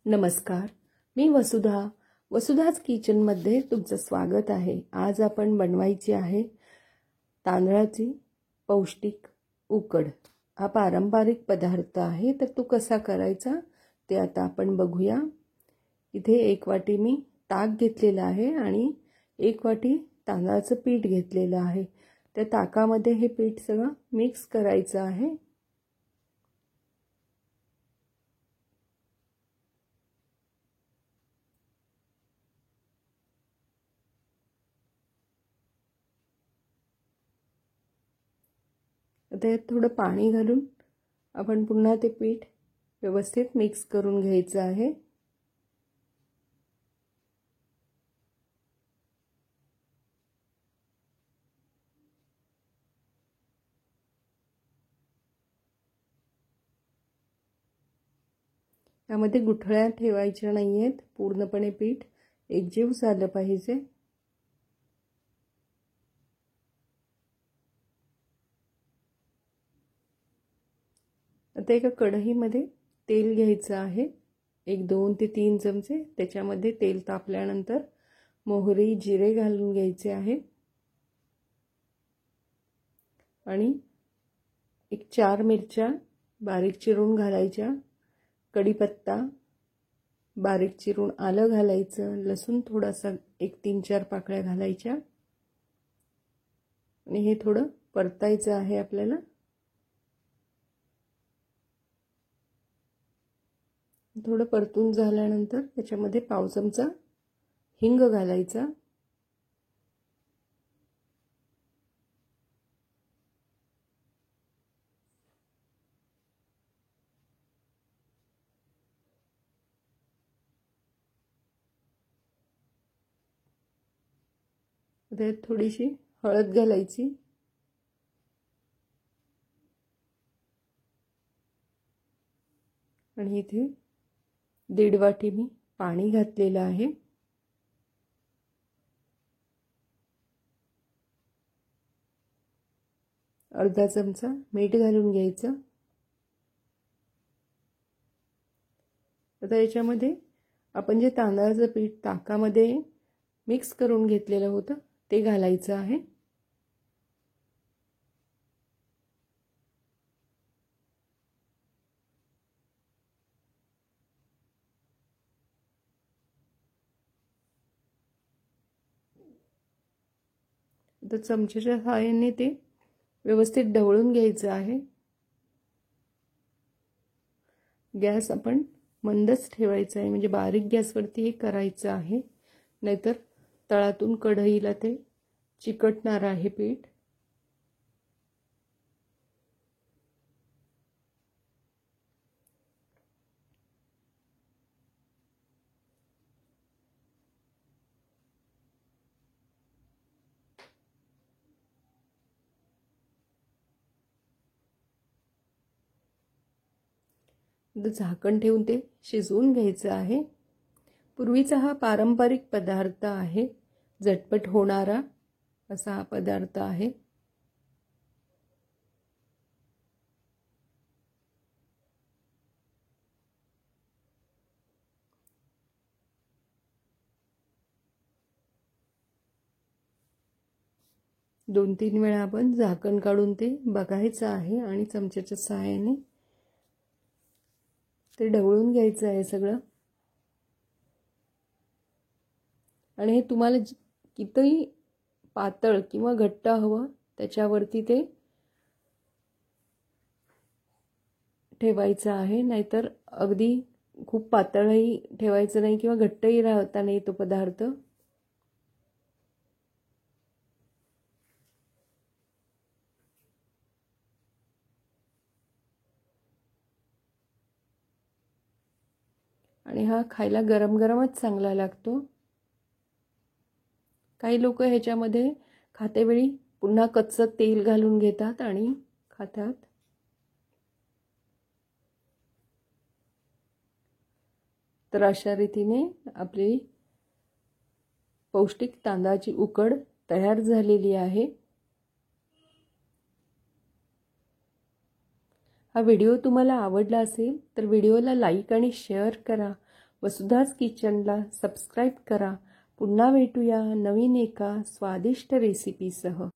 नमस्कार, मी वसुधाच किचनमध्ये तुमचं स्वागत आहे। आज आपण बनवायची आहे तांदळाची पौष्टिक उकड। हा पारंपरिक पदार्थ आहे, तर तो कसा करायचा ते आता आपण बघूया। इथे 1 वाटी मी ताक घेतलेलं आहे आणि 1 वाटी तांदळाचं पीठ घेतलेलं आहे। त्या ताकामध्ये हे पीठ सगळं मिक्स करायचं आहे। आता यात थोडं पाणी घालून आपण पुन्हा ते पीठ व्यवस्थित मिक्स करून घ्यायचं आहे। यामध्ये गुठळ्या ठेवायच्या नाहीयेत, पूर्णपणे पीठ एकजीव झालं पाहिजे। आता एका कढईमध्ये तेल घ्यायचं आहे, 2 ते 3 चमचे। त्याच्यामध्ये तेल तापल्यानंतर मोहरी जिरे घालून घ्यायचे आहे आणि 4 मिरच्या बारीक चिरून घालायच्या, कढीपत्ता, बारीक चिरून आलं घालायचं, लसूण थोडासा 3-4 पाकळ्या घालायच्या आणि हे थोडं परतायचं आहे आपल्याला। थोडं परतून झाल्यानंतर त्याच्यामध्ये पाव चमचा हिंग घालायचा। त्यात थोडीशी हळद घालायची आणि इथे 1.5 वाटी मी पाणी घातलेलं आहे। अर्धा चमचा मीठ घालून घ्यायचं। आता याच्यामध्ये आपण जे तांदळाचं पीठ ताकामध्ये मिक्स करून घेतलेलं होतं ते घालायचं आहे। तर चमच्याच्या सहाय्याने ते व्यवस्थित ढवळून घ्यायचं आहे। गॅस आपण मंदच ठेवायचा आहे, म्हणजे बारीक गॅसवरती हे करायचं आहे, नाहीतर तळातून कढईला ते चिकटणार आहे पीठ। झाकण ठेवून ते शिजवून घ्यायचं आहे। पूर्वीचा हा पारंपरिक पदार्थ आहे, झटपट होणारा असा हा पदार्थ आहे। दोन 3 वेळा आपण झाकण काढून ते बघायचं आहे आणि चमच्याच्या सहाय्याने ते ढवळून घ्यायचं आहे सगळं। आणि हे तुम्हाला कितीही पातळ किंवा घट्ट हवं त्याच्यावरती ते ठेवायचं आहे, नाहीतर अगदी खूप पातळही ठेवायचं नाही किंवा घट्टही राहता नाही तो पदार्थ। आणि हा खायला गरम गरमच चांगला लागतो। काही लोक ह्याच्यामध्ये खातेवेळी पुन्हा कच्चं तेल घालून घेतात आणि खातात। तर अशा रीतीने आपली पौष्टिक तांदळाची उकड तयार झालेली आहे। हा व्हिडिओ तुम्हाला आवडला असेल तर व्हिडिओला लाईक आणि शेअर करा। वसुधाच किचनला सबस्क्राईब करा. पुन्हा भेटूया नवीन एका स्वादिष्ट रेसिपीसह.